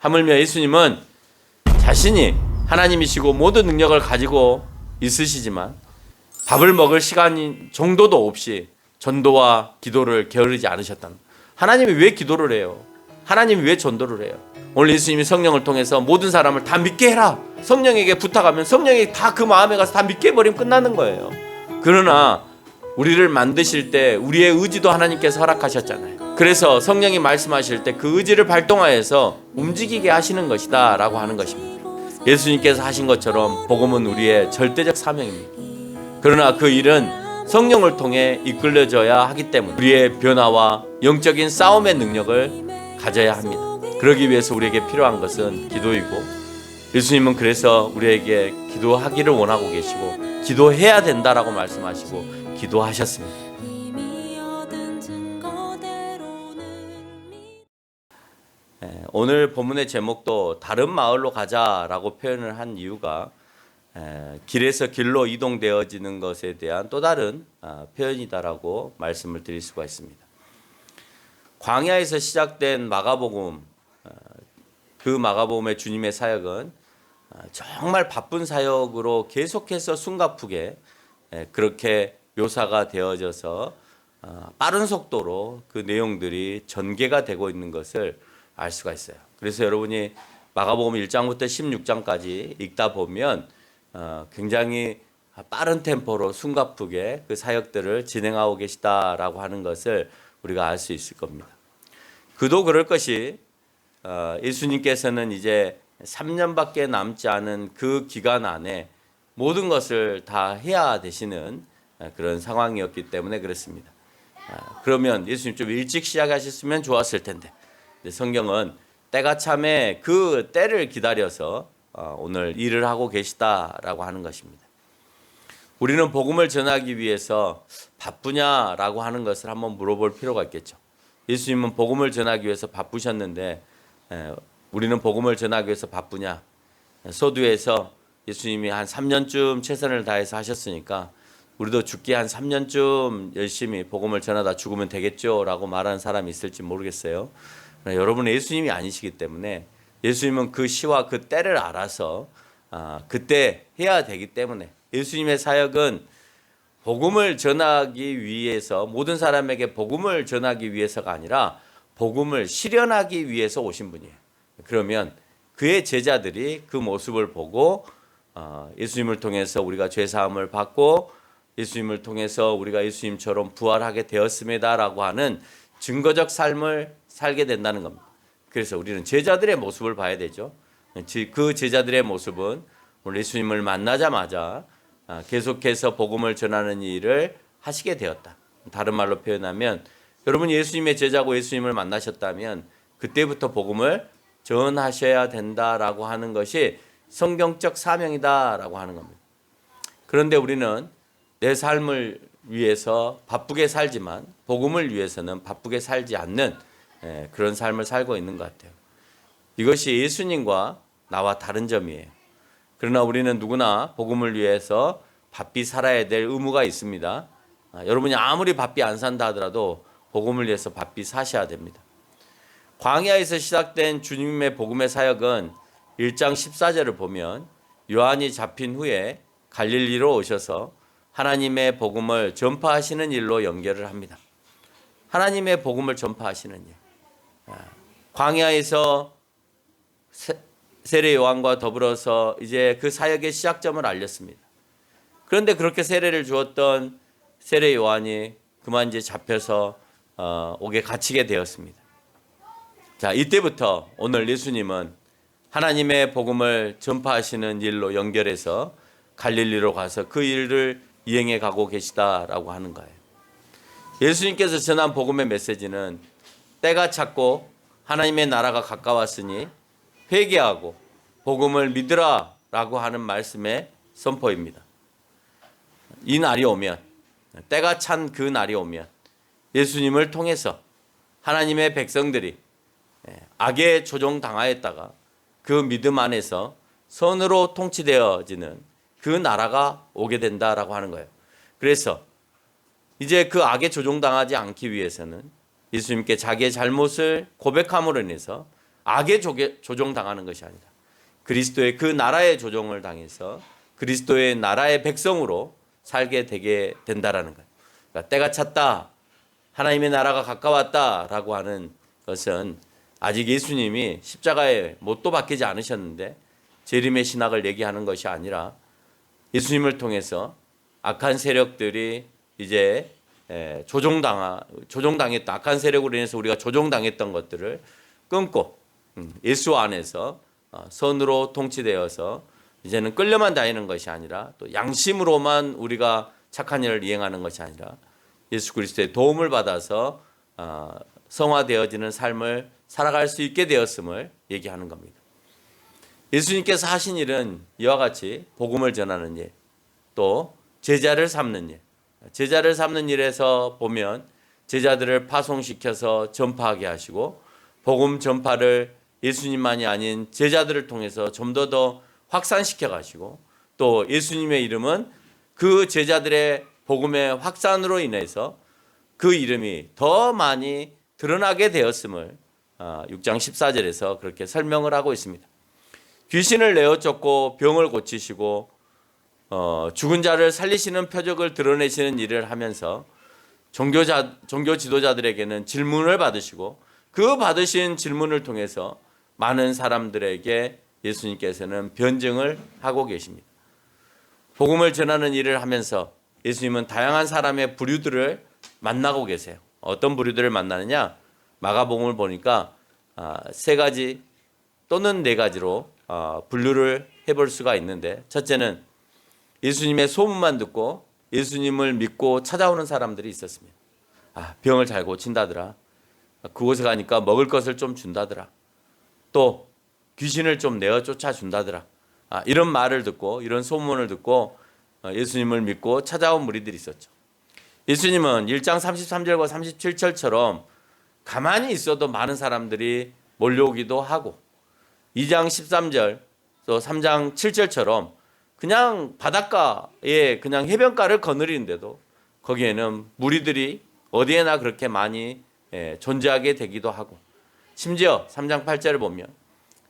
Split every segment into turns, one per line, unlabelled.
하물며 예수님은 자신이 하나님이시고 모든 능력을 가지고 있으시지만 밥을 먹을 시간 정도도 없이 전도와 기도를 게으르지 않으셨다는. 하나님이 왜 기도를 해요? 하나님이 왜 전도를 해요? 오늘 예수님이 성령을 통해서 모든 사람을 다 믿게 해라. 성령에게 부탁하면 성령이 다 그 마음에 가서 다 믿게 해버리면 끝나는 거예요. 그러나 우리를 만드실 때 우리의 의지도 하나님께서 허락하셨잖아요. 그래서 성령이 말씀하실 때 그 의지를 발동하여서 움직이게 하시는 것이다 라고 하는 것입니다. 예수님께서 하신 것처럼 복음은 우리의 절대적 사명입니다. 그러나 그 일은 성령을 통해 이끌려져야 하기 때문에 우리의 변화와 영적인 싸움의 능력을 가져야 합니다. 그러기 위해서 우리에게 필요한 것은 기도이고, 예수님은 그래서 우리에게 기도하기를 원하고 계시고 기도해야 된다라고 말씀하시고 기도하셨습니다. 오늘 본문의 제목도 다른 마을로 가자라고 표현을 한 이유가 길에서 길로 이동되어지는 것에 대한 또 다른 표현이다라고 말씀을 드릴 수가 있습니다. 광야에서 시작된 마가복음, 그 마가복음의 주님의 사역은 정말 바쁜 사역으로 계속해서 숨가쁘게 그렇게 묘사가 되어져서 빠른 속도로 그 내용들이 전개가 되고 있는 것을 알 수가 있어요. 그래서 여러분이 마가복음 1장부터 16장까지 읽다 보면 굉장히 빠른 템포로 숨가쁘게 그 사역들을 진행하고 계시다라고 하는 것을 우리가 알 수 있을 겁니다. 그도 그럴 것이 예수님께서는 이제 3년밖에 남지 않은 그 기간 안에 모든 것을 다 해야 되시는 그런 상황이었기 때문에 그렇습니다. 그러면 예수님 좀 일찍 시작하셨으면 좋았을 텐데, 성경은 때가 참에 그 때를 기다려서 오늘 일을 하고 계시다라고 하는 것입니다. 우리는 복음을 전하기 위해서 바쁘냐라고 하는 것을 한번 물어볼 필요가 있겠죠. 예수님은 복음을 전하기 위해서 바쁘셨는데 우리는 복음을 전하기 위해서 바쁘냐? 서두에서 예수님이 한 3년쯤 최선을 다해서 하셨으니까 우리도 죽기 한 3년쯤 열심히 복음을 전하다 죽으면 되겠죠 라고 말하는 사람이 있을지 모르겠어요. 여러분은 예수님이 아니시기 때문에 예수님은 그 시와 그 때를 알아서 그때 해야 되기 때문에 예수님의 사역은 복음을 전하기 위해서, 모든 사람에게 복음을 전하기 위해서가 아니라 복음을 실현하기 위해서 오신 분이에요. 그러면 그의 제자들이 그 모습을 보고 예수님을 통해서 우리가 죄사함을 받고 예수님을 통해서 우리가 예수님처럼 부활하게 되었습니다라고 하는 증거적 삶을 살게 된다는 겁니다. 그래서 우리는 제자들의 모습을 봐야 되죠. 그 제자들의 모습은 오늘 예수님을 만나자마자 계속해서 복음을 전하는 일을 하시게 되었다. 다른 말로 표현하면 여러분이 예수님의 제자고 예수님을 만나셨다면 그때부터 복음을 전하셔야 된다라고 하는 것이 성경적 사명이다라고 하는 겁니다. 그런데 우리는 내 삶을 위해서 바쁘게 살지만 복음을 위해서는 바쁘게 살지 않는 그런 삶을 살고 있는 것 같아요. 이것이 예수님과 나와 다른 점이에요. 그러나 우리는 누구나 복음을 위해서 바삐 살아야 될 의무가 있습니다. 여러분이 아무리 바삐 안 산다 하더라도 복음을 위해서 바삐 사셔야 됩니다. 광야에서 시작된 주님의 복음의 사역은 1장 14절을 보면 요한이 잡힌 후에 갈릴리로 오셔서 하나님의 복음을 전파하시는 일로 연결을 합니다. 하나님의 복음을 전파하시는 일. 광야에서 세례 요한과 더불어서 이제 그 사역의 시작점을 알렸습니다. 그런데 그렇게 세례를 주었던 세례 요한이 그만 이제 잡혀서 옥에 갇히게 되었습니다. 자, 이때부터 오늘 예수님은 하나님의 복음을 전파하시는 일로 연결해서 갈릴리로 가서 그 일을 이행해 가고 계시다라고 하는 거예요. 예수님께서 전한 복음의 메시지는 때가 찼고 하나님의 나라가 가까웠으니 회개하고 복음을 믿으라라고 하는 말씀의 선포입니다. 이 날이 오면, 때가 찬 그 날이 오면 예수님을 통해서 하나님의 백성들이 악에 조종당하였다가 그 믿음 안에서 선으로 통치되어지는 그 나라가 오게 된다라고 하는 거예요. 그래서 이제 그 악에 조종당하지 않기 위해서는 예수님께 자기의 잘못을 고백함으로 인해서 악에 조종당하는 것이 아니라 그리스도의 그 나라의 조종을 당해서 그리스도의 나라의 백성으로 살게 되게 된다라는 거예요. 그러니까 때가 찼다, 하나님의 나라가 가까웠다라고 하는 것은 아직 예수님이 십자가에 못도 박히지 않으셨는데 재림의 신학을 얘기하는 것이 아니라 예수님을 통해서 악한 세력들이 이제 조종당했다. 악한 세력으로 인해서 우리가 조종당했던 것들을 끊고 예수 안에서 선으로 통치되어서 이제는 끌려만 다니는 것이 아니라 또 양심으로만 우리가 착한 일을 이행하는 것이 아니라 예수 그리스도의 도움을 받아서 성화되어지는 삶을 살아갈 수 있게 되었음을 얘기하는 겁니다. 예수님께서 하신 일은 이와 같이 복음을 전하는 일, 또 제자를 삼는 일. 제자를 삼는 일에서 보면 제자들을 파송시켜서 전파하게 하시고 복음 전파를 예수님만이 아닌 제자들을 통해서 좀 더 확산시켜 가시고 또 예수님의 이름은 그 제자들의 복음의 확산으로 인해서 그 이름이 더 많이 드러나게 되었음을 6장 14절에서 그렇게 설명을 하고 있습니다. 귀신을 내어 쫓고 병을 고치시고 죽은 자를 살리시는 표적을 드러내시는 일을 하면서 종교 지도자들에게는 질문을 받으시고 그 받으신 질문을 통해서 많은 사람들에게 예수님께서는 변증을 하고 계십니다. 복음을 전하는 일을 하면서 예수님은 다양한 사람의 부류들을 만나고 계세요. 어떤 부류들을 만나느냐? 마가복음을 보니까 3가지 또는 4가지로 분류를 해볼 수가 있는데, 첫째는 예수님의 소문만 듣고 예수님을 믿고 찾아오는 사람들이 있었습니다. 병을 잘 고친다더라. 그곳에 가니까 먹을 것을 좀 준다더라. 또 귀신을 좀 내어 쫓아준다더라. 이런 말을 듣고 이런 소문을 듣고 예수님을 믿고 찾아온 무리들이 있었죠. 예수님은 1장 33절과 37절처럼 가만히 있어도 많은 사람들이 몰려오기도 하고 2장 13절 또 3장 7절처럼 그냥 바닷가에 그냥 해변가를 거느리는데도 거기에는 무리들이 어디에나 그렇게 많이 존재하게 되기도 하고, 심지어 3장 8절을 보면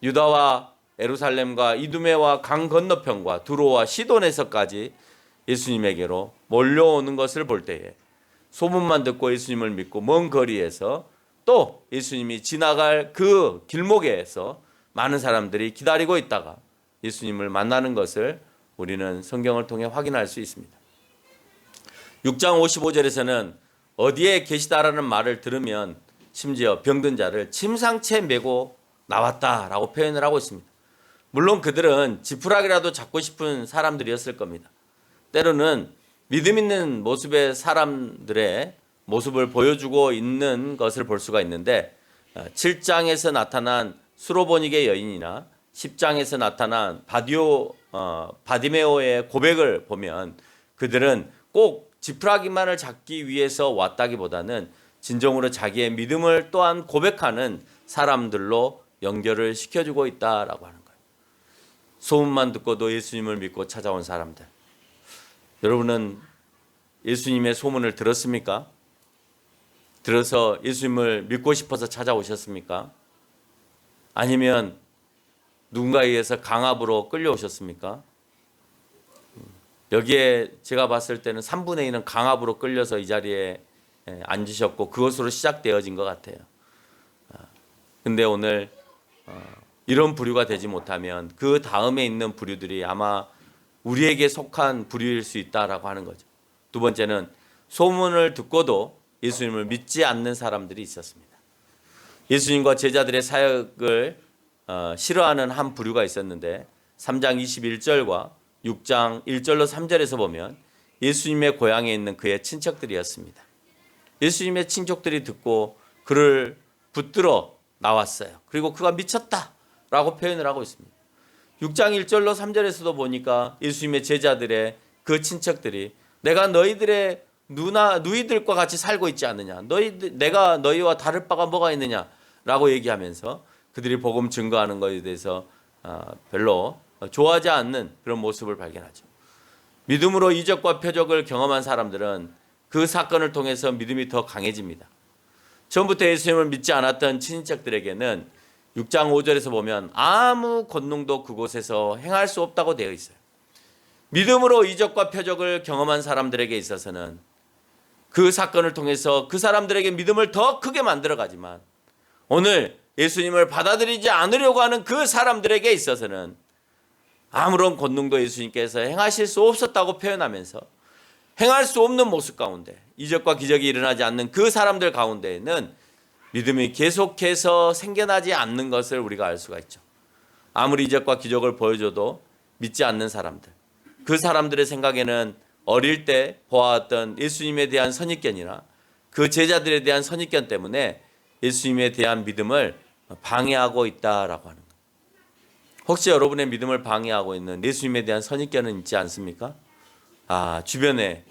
유다와 예루살렘과 이두메와 강 건너편과 두로와 시돈에서까지 예수님에게로 몰려오는 것을 볼 때에 소문만 듣고 예수님을 믿고 먼 거리에서 또 예수님이 지나갈 그 길목에서 많은 사람들이 기다리고 있다가 예수님을 만나는 것을 우리는 성경을 통해 확인할 수 있습니다. 6장 55절에서는 어디에 계시다라는 말을 들으면 심지어 병든 자를 침상채 메고 나왔다라고 표현을 하고 있습니다. 물론 그들은 지푸라기라도 잡고 싶은 사람들이었을 겁니다. 때로는 믿음 있는 모습의 사람들의 모습을 보여주고 있는 것을 볼 수가 있는데 7장에서 나타난 수로보니게 여인이나 10장에서 나타난 바디메오의 고백을 보면 그들은 꼭 지푸라기만을 잡기 위해서 왔다기보다는 진정으로 자기의 믿음을 또한 고백하는 사람들로 연결을 시켜주고 있다라고 하는 거예요. 소문만 듣고도 예수님을 믿고 찾아온 사람들. 여러분은 예수님의 소문을 들었습니까? 들어서 예수님을 믿고 싶어서 찾아오셨습니까? 아니면 누군가에 의해서 강압으로 끌려오셨습니까? 여기에 제가 봤을 때는 3분의 1은 강압으로 끌려서 이 자리에 앉으셨고 그것으로 시작되어진 것 같아요. 근데 오늘 이런 부류가 되지 못하면 그 다음에 있는 부류들이 아마 우리에게 속한 부류일 수 있다라고 하는 거죠. 두 번째는 소문을 듣고도 예수님을 믿지 않는 사람들이 있었습니다. 예수님과 제자들의 사역을 싫어하는 한 부류가 있었는데 3장 21절과 6장 1절로 3절에서 보면 예수님의 고향에 있는 그의 친척들이었습니다. 예수님의 친척들이 듣고 그를 붙들어 나왔어요. 그리고 그가 미쳤다라고 표현을 하고 있습니다. 6장 1절로 3절에서도 보니까 예수님의 제자들의 그 친척들이 내가 너희들의 누이들과 같이 살고 있지 않느냐, 내가 너희와 다를 바가 뭐가 있느냐라고 얘기하면서 그들이 복음 증거하는 것에 대해서 별로 좋아하지 않는 그런 모습을 발견하죠. 믿음으로 이적과 표적을 경험한 사람들은 그 사건을 통해서 믿음이 더 강해집니다. 처음부터 예수님을 믿지 않았던 친인척들에게는 6장 5절에서 보면 아무 권능도 그곳에서 행할 수 없다고 되어 있어요. 믿음으로 이적과 표적을 경험한 사람들에게 있어서는 그 사건을 통해서 그 사람들에게 믿음을 더 크게 만들어가지만 오늘 예수님을 받아들이지 않으려고 하는 그 사람들에게 있어서는 아무런 권능도 예수님께서 행하실 수 없었다고 표현하면서 행할 수 없는 모습 가운데 이적과 기적이 일어나지 않는 그 사람들 가운데에는 믿음이 계속해서 생겨나지 않는 것을 우리가 알 수가 있죠. 아무리 이적과 기적을 보여줘도 믿지 않는 사람들, 그 사람들의 생각에는 어릴 때 보아왔던 예수님에 대한 선입견이나 그 제자들에 대한 선입견 때문에 예수님에 대한 믿음을 방해하고 있다라고 하는 거예요. 혹시 여러분의 믿음을 방해하고 있는 예수님에 대한 선입견은 있지 않습니까? 주변에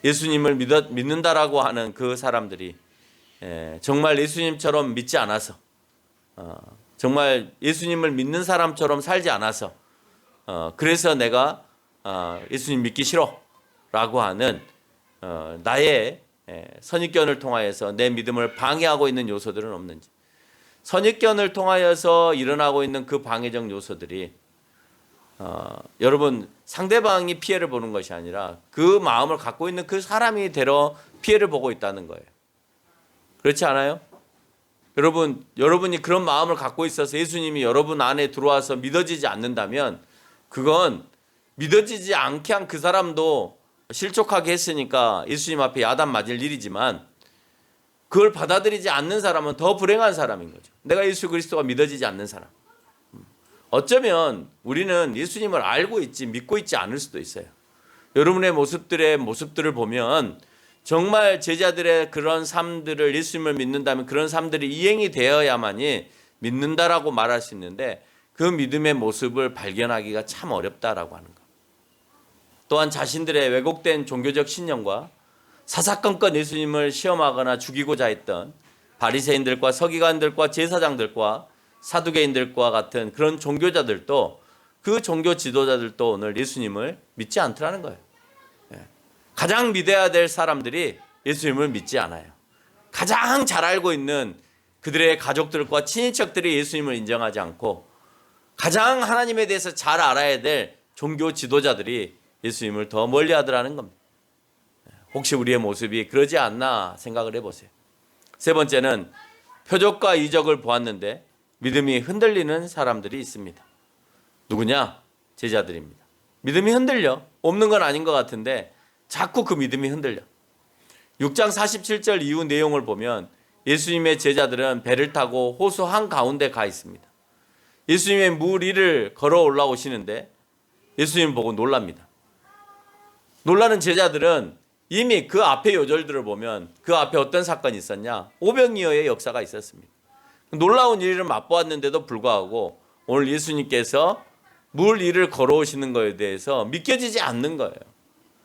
예수님을 믿는다라고 하는 그 사람들이 정말 예수님처럼 믿지 않아서 정말 예수님을 믿는 사람처럼 살지 않아서 그래서 내가 예수님 믿기 싫어라고 하는 나의 선입견을 통하여서 내 믿음을 방해하고 있는 요소들은 없는지, 선입견을 통하여서 일어나고 있는 그 방해적 요소들이 여러분 상대방이 피해를 보는 것이 아니라 그 마음을 갖고 있는 그 사람이 되려 피해를 보고 있다는 거예요. 그렇지 않아요? 여러분이 그런 마음을 갖고 있어서 예수님이 여러분 안에 들어와서 믿어지지 않는다면 그건 믿어지지 않게 한 그 사람도 실족하게 했으니까 예수님 앞에 야단 맞을 일이지만 그걸 받아들이지 않는 사람은 더 불행한 사람인 거죠. 내가 예수 그리스도가 믿어지지 않는 사람. 어쩌면 우리는 예수님을 알고 있지 믿고 있지 않을 수도 있어요. 여러분의 모습들을 보면 정말 제자들의 그런 삶들을 예수님을 믿는다면 그런 삶들이 이행이 되어야만이 믿는다라고 말할 수 있는데 그 믿음의 모습을 발견하기가 참 어렵다라고 하는 것. 또한 자신들의 왜곡된 종교적 신념과 사사건건 예수님을 시험하거나 죽이고자 했던 바리새인들과 서기관들과 제사장들과 사두개인들과 같은 그런 종교자들도 그 종교 지도자들도 오늘 예수님을 믿지 않더라는 거예요. 가장 믿어야 될 사람들이 예수님을 믿지 않아요. 가장 잘 알고 있는 그들의 가족들과 친인척들이 예수님을 인정하지 않고 가장 하나님에 대해서 잘 알아야 될 종교 지도자들이 예수님을 더 멀리 하더라는 겁니다. 혹시 우리의 모습이 그러지 않나 생각을 해보세요. 세 번째는 표적과 이적을 보았는데 믿음이 흔들리는 사람들이 있습니다. 누구냐? 제자들입니다. 믿음이 흔들려. 없는 건 아닌 것 같은데 자꾸 그 믿음이 흔들려. 6장 47절 이후 내용을 보면 예수님의 제자들은 배를 타고 호수 한가운데 가 있습니다. 예수님의 물 위를 걸어 올라오시는데 예수님 보고 놀랍니다. 놀라는 제자들은 이미 그 앞의 요절들을 보면 그 앞에 어떤 사건이 있었냐? 오병이어의 역사가 있었습니다. 놀라운 일을 맛보았는데도 불구하고 오늘 예수님께서 물 위를 걸어오시는 것에 대해서 믿겨지지 않는 거예요.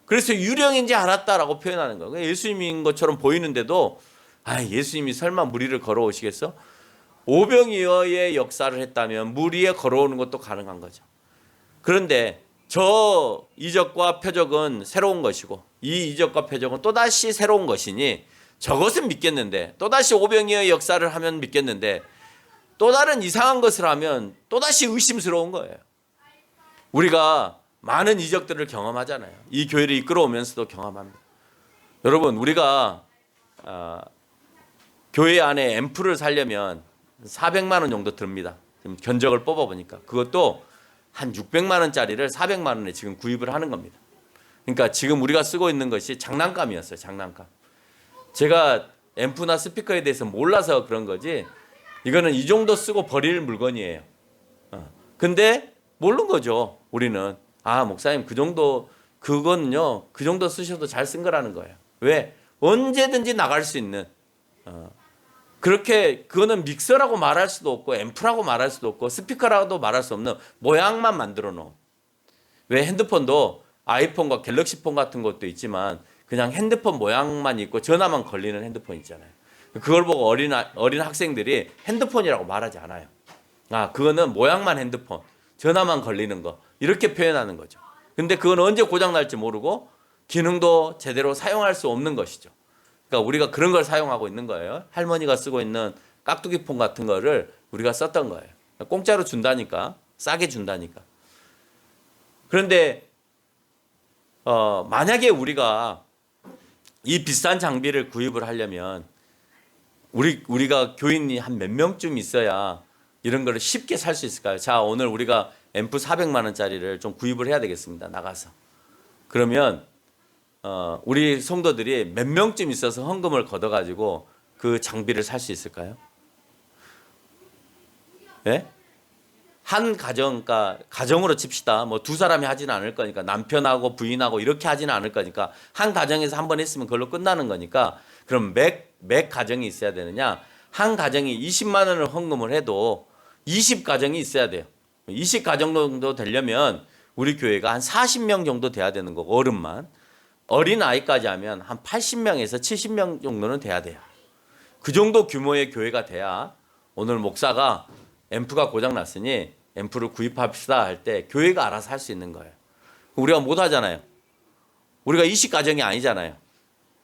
그래서 유령인지 알았다라고 표현하는 거예요. 예수님인 것처럼 보이는데도 예수님이 설마 물 위를 걸어오시겠어? 오병이어의 역사를 했다면 물 위에 걸어오는 것도 가능한 거죠. 그런데 저 이적과 표적은 새로운 것이고 이 이적과 표적은 또다시 새로운 것이니 저것은 믿겠는데 또다시 오병이어의 역사를 하면 믿겠는데 또 다른 이상한 것을 하면 또다시 의심스러운 거예요. 우리가 많은 이적들을 경험하잖아요. 이 교회를 이끌어오면서도 경험합니다. 여러분 우리가 교회 안에 앰프를 사려면 400만 원 정도 듭니다. 지금 견적을 뽑아보니까 그것도 한 600만 원짜리를 400만 원에 지금 구입을 하는 겁니다. 그러니까 지금 우리가 쓰고 있는 것이 장난감이었어요. 장난감. 제가 앰프나 스피커에 대해서 몰라서 그런 거지 이거는 이 정도 쓰고 버릴 물건이에요. 근데 모르는 거죠. 우리는 목사님 그거는요 그 정도 쓰셔도 잘 쓴 거라는 거예요. 왜? 언제든지 나갈 수 있는 그렇게 그거는 믹서라고 말할 수도 없고 앰프라고 말할 수도 없고 스피커라고도 말할 수 없는 모양만 만들어 놓은. 왜 핸드폰도 아이폰과 갤럭시폰 같은 것도 있지만 그냥 핸드폰 모양만 있고 전화만 걸리는 핸드폰 있잖아요. 그걸 보고 어린 학생들이 핸드폰이라고 말하지 않아요. 그거는 모양만 핸드폰, 전화만 걸리는 거 이렇게 표현하는 거죠. 근데 그건 언제 고장 날지 모르고 기능도 제대로 사용할 수 없는 것이죠. 그러니까 우리가 그런 걸 사용하고 있는 거예요. 할머니가 쓰고 있는 깍두기 폰 같은 거를 우리가 썼던 거예요. 공짜로 준다니까, 싸게 준다니까. 그런데 만약에 우리가 이 비싼 장비를 구입을 하려면 우리가 교인이 한 몇 명쯤 있어야 이런 거를 쉽게 살 수 있을까요? 자, 오늘 우리가 앰프 400만 원짜리를 좀 구입을 해야 되겠습니다. 나가서. 그러면 우리 성도들이 몇 명쯤 있어서 헌금을 걷어가지고 그 장비를 살 수 있을까요? 예? 한 가정, 그러니까 가정으로 칩시다. 뭐 두 사람이 하지는 않을 거니까 남편하고 부인하고 이렇게 하지는 않을 거니까 한 가정에서 한 번 했으면 그걸로 끝나는 거니까 그럼 몇 가정이 있어야 되느냐? 한 가정이 20만 원을 헌금을 해도 20가정이 있어야 돼요. 20가정 정도 되려면 우리 교회가 한 40명 정도 돼야 되는 거고 어른만. 어린 아이까지 하면 한 80명에서 70명 정도는 돼야 돼요. 그 정도 규모의 교회가 돼야 오늘 목사가 앰프가 고장 났으니 앰프를 구입합시다 할 때 교회가 알아서 할 수 있는 거예요. 우리가 못 하잖아요. 우리가 20가정이 아니잖아요.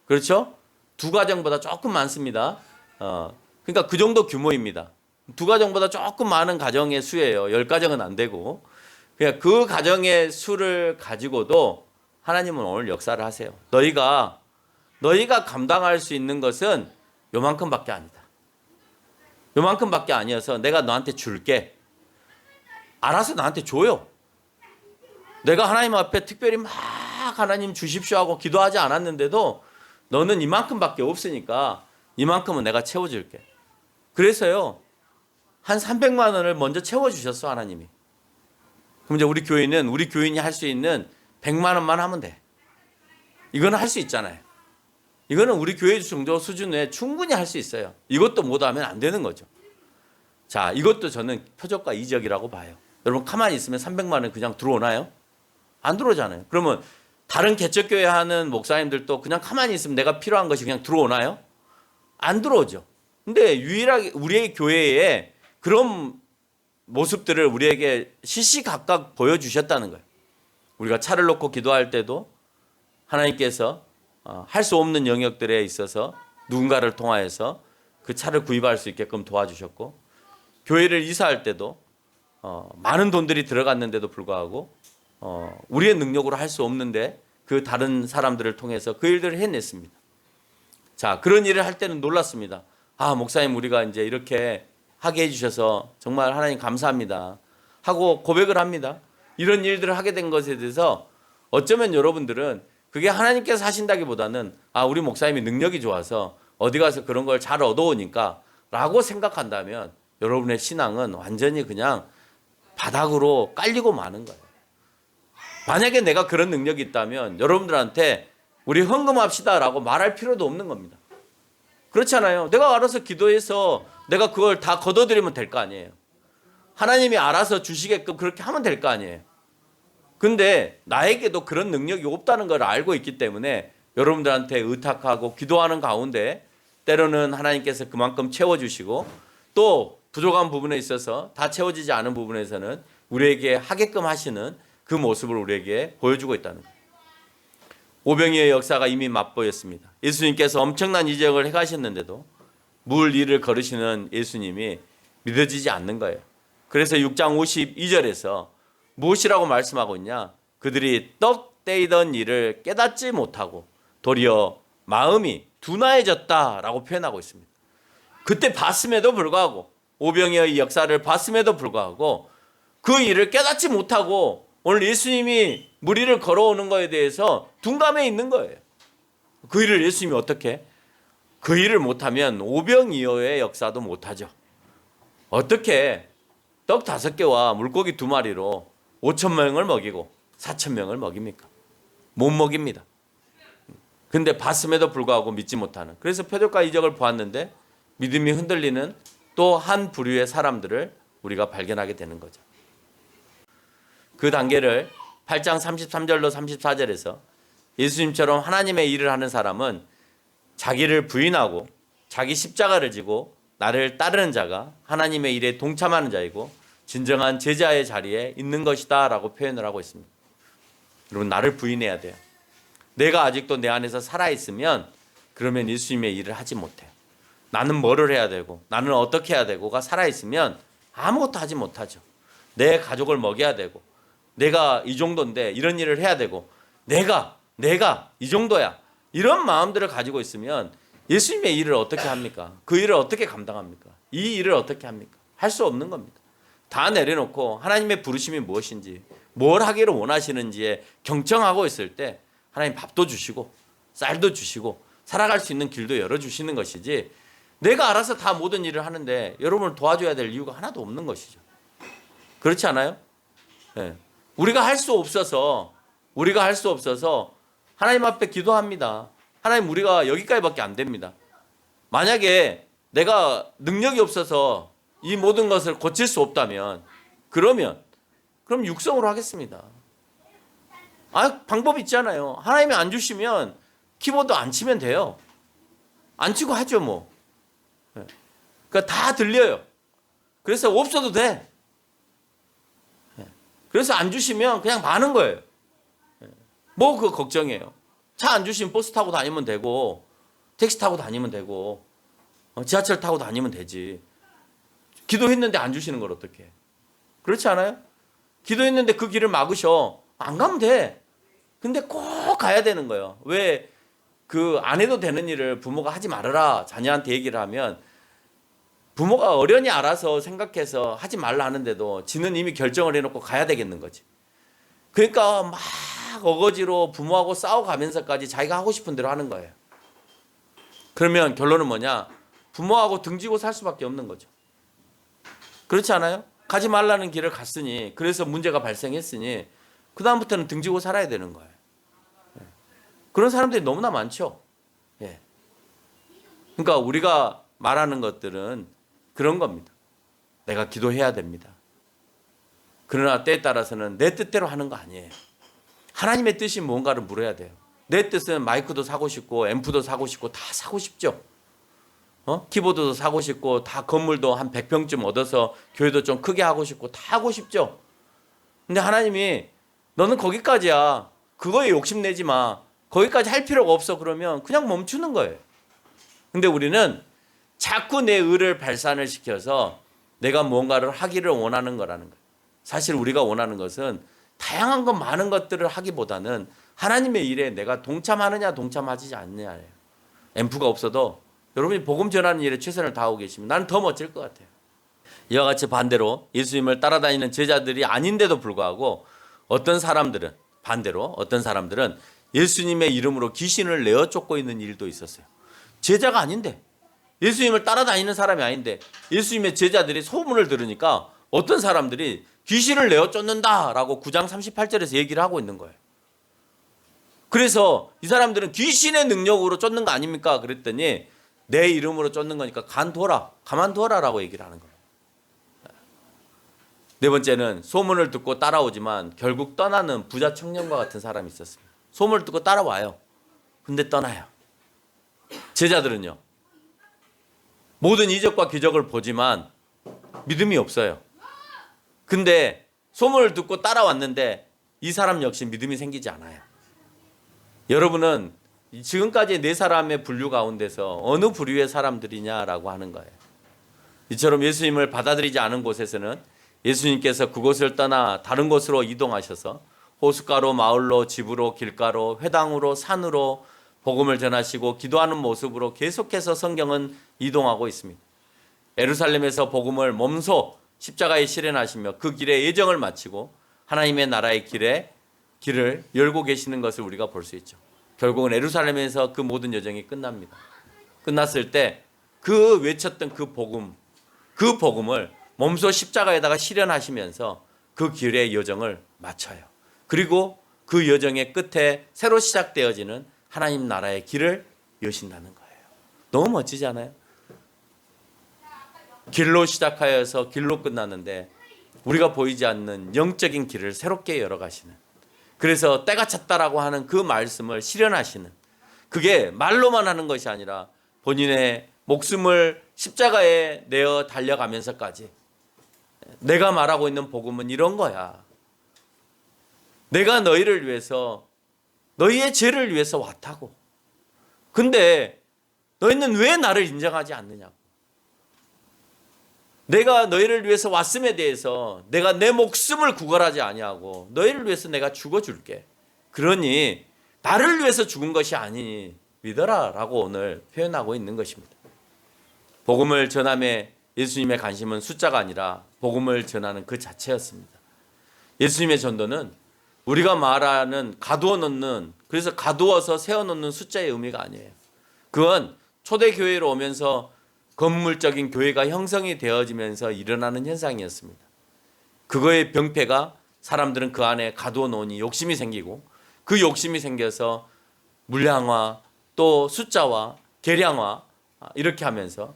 그렇죠? 두 가정보다 조금 많습니다. 그러니까 그 정도 규모입니다. 두 가정보다 조금 많은 가정의 수예요. 10가정은 안 되고. 그냥 그 가정의 수를 가지고도 하나님은 오늘 역사를 하세요. 너희가 감당할 수 있는 것은 요만큼밖에 아니다. 요만큼밖에 아니어서 내가 너한테 줄게. 알아서 나한테 줘요. 내가 하나님 앞에 특별히 막 하나님 주십시오 하고 기도하지 않았는데도 너는 이만큼밖에 없으니까 이만큼은 내가 채워줄게. 그래서요. 한 300만 원을 먼저 채워주셨어 하나님이. 그럼 이제 우리 교인이 할 수 있는 100만 원만 하면 돼. 이거는 할 수 있잖아요. 이거는 우리 교회 정도 수준에 충분히 할 수 있어요. 이것도 못하면 안 되는 거죠. 자, 이것도 저는 표적과 이적이라고 봐요. 여러분 가만히 있으면 300만 원 그냥 들어오나요? 안 들어오잖아요. 그러면 다른 개척교회 하는 목사님들도 그냥 가만히 있으면 내가 필요한 것이 그냥 들어오나요? 안 들어오죠. 근데 유일하게 우리의 교회에 그런 모습들을 우리에게 시시각각 보여주셨다는 거예요. 우리가 차를 놓고 기도할 때도 하나님께서 할 수 없는 영역들에 있어서 누군가를 통하여서 그 차를 구입할 수 있게끔 도와주셨고, 교회를 이사할 때도 많은 돈들이 들어갔는데도 불구하고 우리의 능력으로 할 수 없는데 그 다른 사람들을 통해서 그 일들을 해냈습니다. 자, 그런 일을 할 때는 놀랐습니다. 아, 목사님 우리가 이제 이렇게 하게 해주셔서 정말 하나님 감사합니다 하고 고백을 합니다. 이런 일들을 하게 된 것에 대해서 어쩌면 여러분들은 그게 하나님께서 하신다기보다는 우리 목사님이 능력이 좋아서 어디 가서 그런 걸 잘 얻어오니까 라고 생각한다면 여러분의 신앙은 완전히 그냥 바닥으로 깔리고 마는 거예요. 만약에 내가 그런 능력이 있다면 여러분들한테 우리 헌금합시다 라고 말할 필요도 없는 겁니다. 그렇잖아요. 내가 알아서 기도해서 내가 그걸 다 걷어들이면 될 거 아니에요. 하나님이 알아서 주시게끔 그렇게 하면 될 거 아니에요. 근데 나에게도 그런 능력이 없다는 걸 알고 있기 때문에 여러분들한테 의탁하고 기도하는 가운데 때로는 하나님께서 그만큼 채워주시고 또 부족한 부분에 있어서 다 채워지지 않은 부분에서는 우리에게 하게끔 하시는 그 모습을 우리에게 보여주고 있다는 거예요. 오병이어의 역사가 이미 맛보였습니다. 예수님께서 엄청난 이적을 해가셨는데도 물 위를 걸으시는 예수님이 믿어지지 않는 거예요. 그래서 6장 52절에서 무엇이라고 말씀하고 있냐? 그들이 떡 떼이던 일을 깨닫지 못하고 도리어 마음이 둔화해졌다라고 표현하고 있습니다. 그때 봤음에도 불구하고 오병이어의 역사를 봤음에도 불구하고 그 일을 깨닫지 못하고 오늘 예수님이 물 위를 걸어오는 거에 대해서 둔감해 있는 거예요. 그 일을 예수님이 어떻게? 그 일을 못하면 오병이어의 역사도 못하죠. 어떻게 떡 5개와 물고기 2마리로 5,000명을 먹이고 4,000명을 먹입니까? 못 먹입니다. 근데 봤음에도 불구하고 믿지 못하는. 그래서 표적과 이적을 보았는데 믿음이 흔들리는 또 한 부류의 사람들을 우리가 발견하게 되는 거죠. 그 단계를 8장 33절로 34절에서 예수님처럼 하나님의 일을 하는 사람은 자기를 부인하고 자기 십자가를 지고 나를 따르는 자가 하나님의 일에 동참하는 자이고 진정한 제자의 자리에 있는 것이다 라고 표현을 하고 있습니다. 여러분, 나를 부인해야 돼요. 내가 아직도 내 안에서 살아있으면 그러면 예수님의 일을 하지 못해요. 나는 뭐를 해야 되고 나는 어떻게 해야 되고가 살아있으면 아무것도 하지 못하죠. 내 가족을 먹여야 되고 내가 이 정도인데 이런 일을 해야 되고 내가 이 정도야. 이런 마음들을 가지고 있으면 예수님의 일을 어떻게 합니까? 그 일을 어떻게 감당합니까? 이 일을 어떻게 합니까? 할 수 없는 겁니다. 다 내려놓고 하나님의 부르심이 무엇인지 뭘 하기를 원하시는지에 경청하고 있을 때 하나님 밥도 주시고 쌀도 주시고 살아갈 수 있는 길도 열어주시는 것이지 내가 알아서 다 모든 일을 하는데 여러분을 도와줘야 될 이유가 하나도 없는 것이죠. 그렇지 않아요? 네. 우리가 할 수 없어서 하나님 앞에 기도합니다. 하나님 우리가 여기까지밖에 안 됩니다. 만약에 내가 능력이 없어서 이 모든 것을 고칠 수 없다면 그럼 육성으로 하겠습니다. 방법 있잖아요. 하나님이 안 주시면 키보드 안 치면 돼요. 안 치고 하죠 뭐. 그러니까 다 들려요. 그래서 없어도 돼. 그래서 안 주시면 그냥 마는 거예요. 뭐 그거 걱정이에요. 차 안 주시면 버스 타고 다니면 되고 택시 타고 다니면 되고 지하철 타고 다니면 되지. 기도했는데 안 주시는 걸 어떻게 해? 그렇지 않아요? 기도했는데 그 길을 막으셔. 안 가면 돼. 근데 꼭 가야 되는 거예요. 왜 그 안 해도 되는 일을 부모가 하지 말아라 자녀한테 얘기를 하면 부모가 어련히 알아서 생각해서 하지 말라 하는데도 지는 이미 결정을 해놓고 가야 되겠는 거지. 그러니까 막 어거지로 부모하고 싸워가면서까지 자기가 하고 싶은 대로 하는 거예요. 그러면 결론은 뭐냐? 부모하고 등지고 살 수밖에 없는 거죠. 그렇지 않아요? 가지 말라는 길을 갔으니 그래서 문제가 발생했으니 그 다음부터는 등지고 살아야 되는 거예요. 그런 사람들이 너무나 많죠. 예. 그러니까 우리가 말하는 것들은 그런 겁니다. 내가 기도해야 됩니다. 그러나 때에 따라서는 내 뜻대로 하는 거 아니에요. 하나님의 뜻이 뭔가를 물어야 돼요. 내 뜻은 마이크도 사고 싶고 앰프도 사고 싶고 다 사고 싶죠. 키보드도 사고 싶고 다 건물도 한 100평쯤 얻어서 교회도 좀 크게 하고 싶고 다 하고 싶죠. 근데 하나님이 너는 거기까지야. 그거에 욕심내지 마. 거기까지 할 필요가 없어. 그러면 그냥 멈추는 거예요. 근데 우리는 자꾸 내 의를 발산을 시켜서 내가 뭔가를 하기를 원하는 거라는 거예요. 사실 우리가 원하는 것은 다양한 것 많은 것들을 하기보다는 하나님의 일에 내가 동참하느냐 동참하지 않느냐예요. 앰프가 없어도 여러분이 복음 전하는 일에 최선을 다하고 계시면 나는 더 멋질 것 같아요. 이와 같이 반대로 예수님을 따라다니는 제자들이 아닌데도 불구하고 어떤 사람들은 예수님의 이름으로 귀신을 내어 쫓고 있는 일도 있었어요. 제자가 아닌데 예수님을 따라다니는 사람이 아닌데 예수님의 제자들이 소문을 들으니까 어떤 사람들이 귀신을 내어 쫓는다라고 9장 38절에서 얘기를 하고 있는 거예요. 그래서 이 사람들은 귀신의 능력으로 쫓는 거 아닙니까? 그랬더니 내 이름으로 쫓는 거니까 가만둬라라고 얘기를 하는 거예요. 네 번째는 소문을 듣고 따라오지만 결국 떠나는 부자 청년과 같은 사람이 있었습니다. 소문을 듣고 따라와요. 근데 떠나요. 제자들은요. 모든 이적과 기적을 보지만 믿음이 없어요. 근데 소문을 듣고 따라왔는데 이 사람 역시 믿음이 생기지 않아요. 여러분은 지금까지 네 사람의 분류 가운데서 어느 부류의 사람들이냐라고 하는 거예요. 이처럼 예수님을 받아들이지 않은 곳에서는 예수님께서 그곳을 떠나 다른 곳으로 이동하셔서 호숫가로, 마을로, 집으로, 길가로, 회당으로, 산으로 복음을 전하시고 기도하는 모습으로 계속해서 성경은 이동하고 있습니다. 예루살렘에서 복음을 몸소 십자가에 실현하시며 그 길에 예정을 마치고 하나님의 나라의 길을 열고 계시는 것을 우리가 볼 수 있죠. 결국은 예루살렘에서 그 모든 여정이 끝납니다. 끝났을 때 그 외쳤던 그 복음을 몸소 십자가에다가 실현하시면서 그 길의 여정을 마쳐요. 그리고 그 여정의 끝에 새로 시작되어지는 하나님 나라의 길을 여신다는 거예요. 너무 멋지지 않아요? 길로 시작하여서 길로 끝나는데 우리가 보이지 않는 영적인 길을 새롭게 열어가시는, 그래서 때가 찼다라고 하는 그 말씀을 실현하시는, 그게 말로만 하는 것이 아니라 본인의 목숨을 십자가에 내어 달려가면서까지 내가 말하고 있는 복음은 이런 거야. 내가 너희를 위해서, 너희의 죄를 위해서 왔다고. 근데 너희는 왜 나를 인정하지 않느냐고. 내가 너희를 위해서 왔음에 대해서 내가 내 목숨을 구걸하지 아니하고 너희를 위해서 내가 죽어줄게. 그러니 나를 위해서 죽은 것이 아니니 믿어라 라고 오늘 표현하고 있는 것입니다. 복음을 전함에 예수님의 관심은 숫자가 아니라 복음을 전하는 그 자체였습니다. 예수님의 전도는 우리가 말하는 가두어 놓는, 그래서 가두어서 세워놓는 숫자의 의미가 아니에요. 그건 초대교회로 오면서 건물적인 교회가 형성이 되어지면서 일어나는 현상이었습니다. 그거의 병폐가 사람들은 그 안에 가두어 놓으니 욕심이 생기고 그 욕심이 생겨서 물량화 또 숫자화 계량화 이렇게 하면서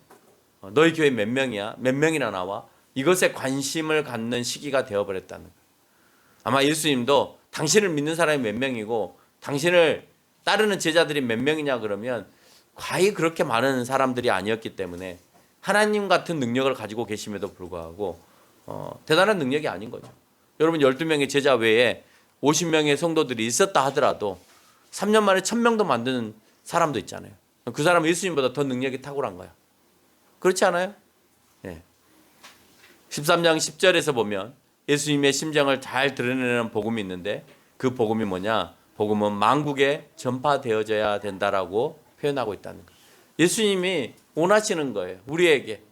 너희 교회 몇 명이야? 몇 명이나 나와? 이것에 관심을 갖는 시기가 되어버렸다는 거예요. 아마 예수님도 당신을 믿는 사람이 몇 명이고 당신을 따르는 제자들이 몇 명이냐 그러면 과히 그렇게 많은 사람들이 아니었기 때문에 하나님 같은 능력을 가지고 계심에도 불구하고 대단한 능력이 아닌 거죠. 여러분 12명의 제자 외에 50명의 성도들이 있었다 하더라도 3년 만에 1000명도 만드는 사람도 있잖아요. 그 사람은 예수님보다 더 능력이 탁월한 거야. 그렇지 않아요? 네. 13장 10절에서 보면 예수님의 심정을 잘 드러내는 복음이 있는데 그 복음이 뭐냐? 복음은 만국에 전파되어져야 된다라고 표현하고 있다는 거예요. 예수님이 원하시는 거예요. 우리에게.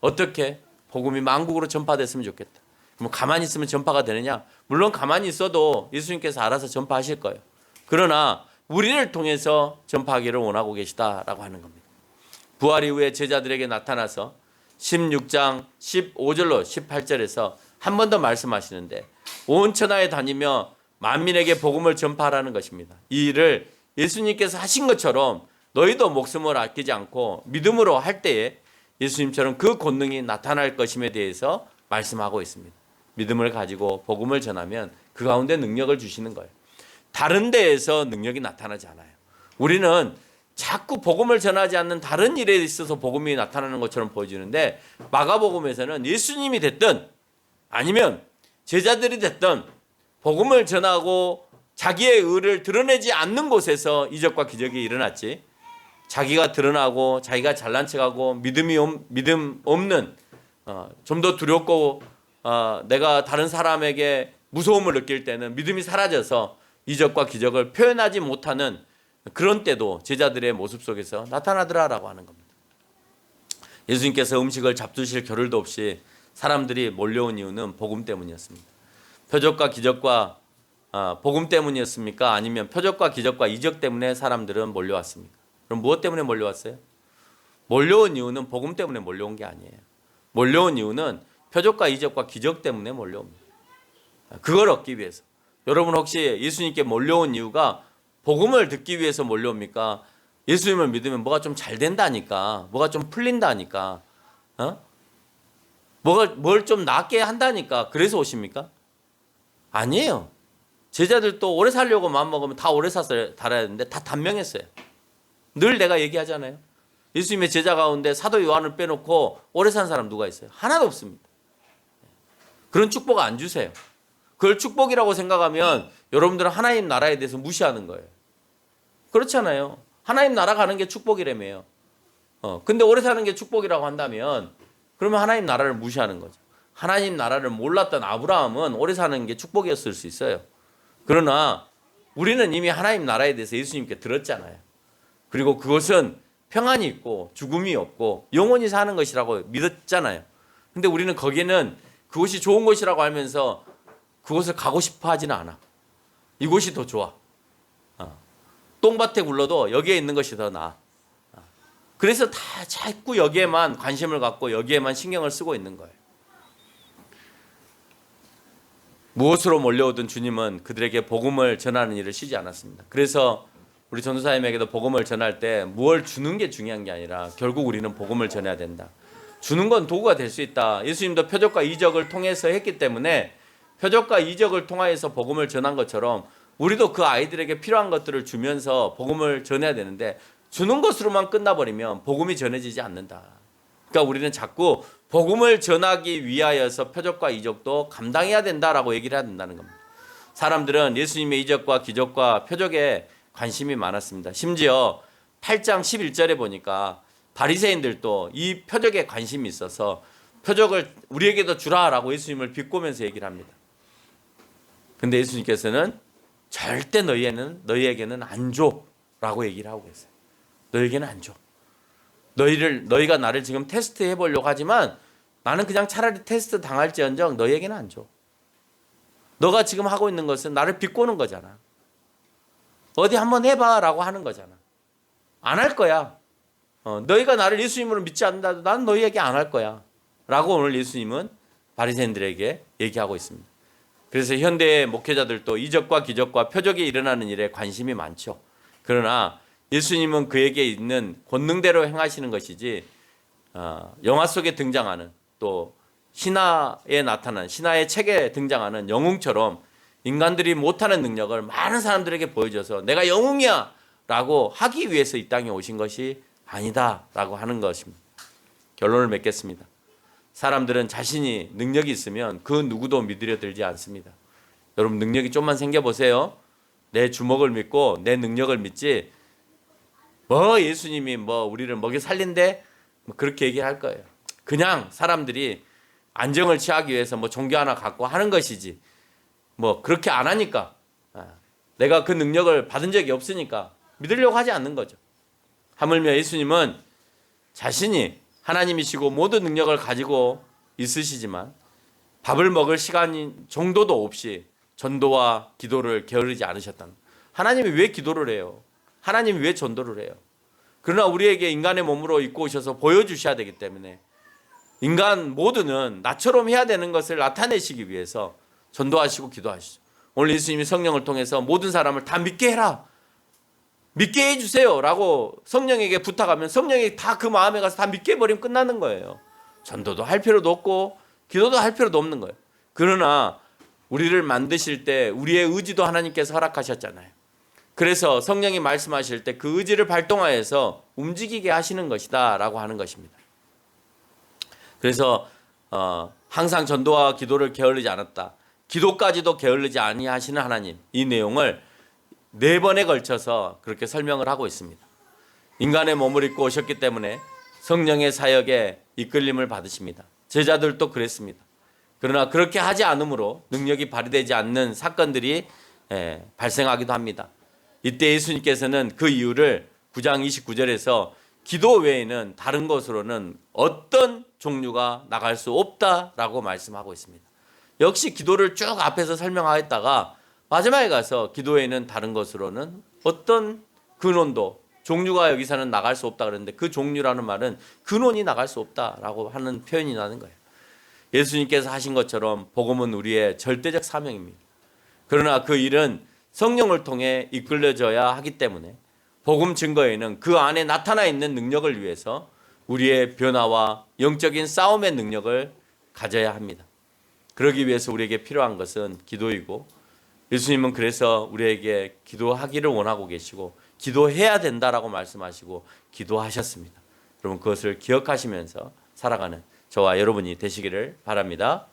어떻게? 복음이 만국으로 전파됐으면 좋겠다. 그럼 가만히 있으면 전파가 되느냐? 물론 가만히 있어도 예수님께서 알아서 전파하실 거예요. 그러나 우리를 통해서 전파하기를 원하고 계시다라고 하는 겁니다. 부활 이후에 제자들에게 나타나서 16장 15절로 18절에서 한 번 더 말씀하시는데 온 천하에 다니며 만민에게 복음을 전파하라는 것입니다. 이 일을 예수님께서 하신 것처럼 너희도 목숨을 아끼지 않고 믿음으로 할 때에 예수님처럼 그 권능이 나타날 것임에 대해서 말씀하고 있습니다. 믿음을 가지고 복음을 전하면 그 가운데 능력을 주시는 거예요. 다른 데에서 능력이 나타나지 않아요. 우리는 자꾸 복음을 전하지 않는 다른 일에 있어서 복음이 나타나는 것처럼 보여지는데 마가복음에서는 예수님이 됐든 아니면 제자들이 됐든 복음을 전하고 자기의 의를 드러내지 않는 곳에서 이적과 기적이 일어났지, 자기가 드러나고 자기가 잘난 척하고 믿음 없는 좀 더 두렵고 내가 다른 사람에게 무서움을 느낄 때는 믿음이 사라져서 이적과 기적을 표현하지 못하는 그런 때도 제자들의 모습 속에서 나타나더라라고 하는 겁니다. 예수님께서 음식을 잡수실 겨를도 없이 사람들이 몰려온 이유는 복음 때문이었습니다. 표적과 기적과 복음 때문이었습니까? 아니면 표적과 기적과 이적 때문에 사람들은 몰려왔습니까? 그럼 무엇 때문에 몰려왔어요? 몰려온 이유는 복음 때문에 몰려온 게 아니에요. 몰려온 이유는 표적과 이적과 기적 때문에 몰려옵니다. 그걸 얻기 위해서. 여러분 혹시 예수님께 몰려온 이유가 복음을 듣기 위해서 몰려옵니까? 예수님을 믿으면 뭐가 좀 잘 된다니까, 뭐가 좀 풀린다니까, 뭘 좀 낫게 한다니까 그래서 오십니까? 아니에요. 제자들도 오래 살려고 마음먹으면 다 오래 살아야 되는데 다 단명했어요. 늘 내가 얘기하잖아요. 예수님의 제자 가운데 사도 요한을 빼놓고 오래 산 사람 누가 있어요? 하나도 없습니다. 그런 축복 안 주세요. 그걸 축복이라고 생각하면 여러분들은 하나님 나라에 대해서 무시하는 거예요. 그렇잖아요. 하나님 나라 가는 게 축복이라며요. 근데 오래 사는 게 축복이라고 한다면 그러면 하나님 나라를 무시하는 거죠. 하나님 나라를 몰랐던 아브라함은 오래 사는 게 축복이었을 수 있어요. 그러나 우리는 이미 하나님 나라에 대해서 예수님께 들었잖아요. 그리고 그것은 평안이 있고 죽음이 없고 영원히 사는 것이라고 믿었잖아요. 근데 우리는 거기는 그것이 좋은 것이라고 알면서 그곳을 가고 싶어 하지는 않아. 이곳이 더 좋아. 똥밭에 굴러도 여기에 있는 것이 더 나아. 그래서 다 자꾸 여기에만 관심을 갖고 여기에만 신경을 쓰고 있는 거예요. 무엇으로 몰려오던 주님은 그들에게 복음을 전하는 일을 쉬지 않았습니다. 그래서 우리 전도사님에게도 복음을 전할 때 무엇을 주는 게 중요한 게 아니라 결국 우리는 복음을 전해야 된다. 주는 건 도구가 될 수 있다. 예수님도 표적과 이적을 통해서 했기 때문에 표적과 이적을 통하여서 복음을 전한 것처럼 우리도 그 아이들에게 필요한 것들을 주면서 복음을 전해야 되는데 주는 것으로만 끝나버리면 복음이 전해지지 않는다. 그러니까 우리는 자꾸 복음을 전하기 위하여서 표적과 이적도 감당해야 된다라고 얘기를 해야 된다는 겁니다. 사람들은 예수님의 이적과 기적과 표적에 관심이 많았습니다. 심지어 8장 11절에 보니까 바리새인들도 이 표적에 관심이 있어서 표적을 우리에게도 주라라고 예수님을 비꼬면서 얘기를 합니다. 근데 예수님께서는 절대 너희에게는 안 줘라고 얘기를 하고 계세요. 너희에게는 안 줘. 너희가 나를 지금 테스트해 보려고 하지만 나는 그냥 차라리 테스트 당할지언정 너희에게는 안 줘. 너가 지금 하고 있는 것은 나를 비꼬는 거잖아. 어디 한번 해봐라고 하는 거잖아. 안 할 거야. 너희가 나를 예수님으로 믿지 않는다도 난 너희에게 안 할 거야. 라고 오늘 예수님은 바리새인들에게 얘기하고 있습니다. 그래서 현대의 목회자들도 이적과 기적과 표적이 일어나는 일에 관심이 많죠. 그러나 예수님은 그에게 있는 권능대로 행하시는 것이지 영화 속에 등장하는 또 신화에 나타난 신화의 책에 등장하는 영웅처럼 인간들이 못하는 능력을 많은 사람들에게 보여줘서 내가 영웅이야 라고 하기 위해서 이 땅에 오신 것이 아니다 라고 하는 것입니다. 결론을 맺겠습니다. 사람들은 자신이 능력이 있으면 그 누구도 믿으려 들지 않습니다. 여러분 능력이 좀만 생겨보세요. 내 주먹을 믿고 내 능력을 믿지 예수님이 우리를 먹여 살린대 그렇게 얘기를 할 거예요. 그냥 사람들이 안정을 취하기 위해서 종교 하나 갖고 하는 것이지 그렇게 안 하니까 내가 그 능력을 받은 적이 없으니까 믿으려고 하지 않는 거죠. 하물며 예수님은 자신이 하나님이시고 모든 능력을 가지고 있으시지만 밥을 먹을 시간 정도도 없이 전도와 기도를 게으르지 않으셨다는. 하나님이 왜 기도를 해요? 하나님이 왜 전도를 해요? 그러나 우리에게 인간의 몸으로 입고 오셔서 보여주셔야 되기 때문에 인간 모두는 나처럼 해야 되는 것을 나타내시기 위해서 전도하시고 기도하시죠. 오늘 예수님이 성령을 통해서 모든 사람을 다 믿게 해라. 믿게 해주세요 라고 성령에게 부탁하면 성령이 다 그 마음에 가서 다 믿게 해버리면 끝나는 거예요. 전도도 할 필요도 없고 기도도 할 필요도 없는 거예요. 그러나 우리를 만드실 때 우리의 의지도 하나님께서 허락하셨잖아요. 그래서 성령이 말씀하실 때 그 의지를 발동하여서 움직이게 하시는 것이다 라고 하는 것입니다. 그래서 항상 전도와 기도를 게을르지 않았다. 기도까지도 게을르지 아니하시는 하나님, 이 내용을 4번에 걸쳐서 그렇게 설명을 하고 있습니다. 인간의 몸을 입고 오셨기 때문에 성령의 사역에 이끌림을 받으십니다. 제자들도 그랬습니다. 그러나 그렇게 하지 않으므로 능력이 발휘되지 않는 사건들이 발생하기도 합니다. 이때 예수님께서는 그 이유를 9장 29절에서 기도 외에는 다른 것으로는 어떤 종류가 나갈 수 없다라고 말씀하고 있습니다. 역시 기도를 쭉 앞에서 설명하였다가 마지막에 가서 기도에는 다른 것으로는 어떤 근원도 종류가 여기서는 나갈 수 없다 그랬는데 그 종류라는 말은 근원이 나갈 수 없다라고 하는 표현이 나는 거예요. 예수님께서 하신 것처럼 복음은 우리의 절대적 사명입니다. 그러나 그 일은 성령을 통해 이끌려져야 하기 때문에 복음 증거에는 그 안에 나타나 있는 능력을 위해서 우리의 변화와 영적인 싸움의 능력을 가져야 합니다. 그러기 위해서 우리에게 필요한 것은 기도이고 예수님은 그래서 우리에게 기도하기를 원하고 계시고 기도해야 된다라고 말씀하시고 기도하셨습니다. 여러분 그것을 기억하시면서 살아가는 저와 여러분이 되시기를 바랍니다.